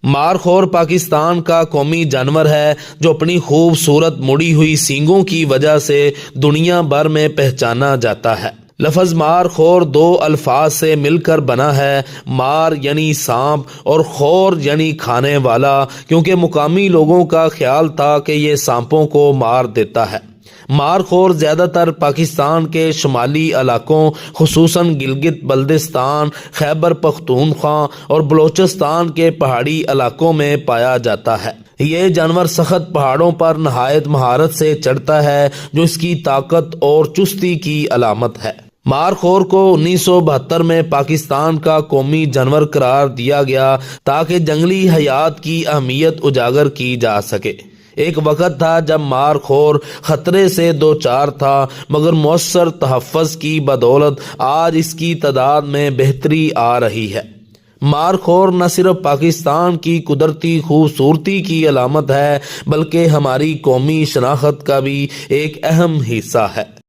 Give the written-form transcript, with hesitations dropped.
مارخور پاکستان کا قومی جانور ہے جو اپنی خوبصورت مڑی ہوئی سینگوں کی وجہ سے دنیا بھر میں پہچانا جاتا ہے۔ لفظ مارخور دو الفاظ سے مل کر بنا ہے، مار یعنی سانپ اور خور یعنی کھانے والا، کیونکہ مقامی لوگوں کا خیال تھا کہ یہ سانپوں کو مار دیتا ہے۔ مارخور زیادہ تر پاکستان کے شمالی علاقوں خصوصاً گلگت بلتستان، خیبر پختونخوا اور بلوچستان کے پہاڑی علاقوں میں پایا جاتا ہے۔ یہ جانور سخت پہاڑوں پر نہایت مہارت سے چڑھتا ہے، جو اس کی طاقت اور چستی کی علامت ہے۔ مارخور کو 1972 میں پاکستان کا قومی جانور قرار دیا گیا تاکہ جنگلی حیات کی اہمیت اجاگر کی جا سکے۔ ایک وقت تھا جب مارخور خطرے سے دوچار تھا، مگر مؤثر تحفظ کی بدولت آج اس کی تعداد میں بہتری آ رہی ہے۔ مارخور نہ صرف پاکستان کی قدرتی خوبصورتی کی علامت ہے، بلکہ ہماری قومی شناخت کا بھی ایک اہم حصہ ہے۔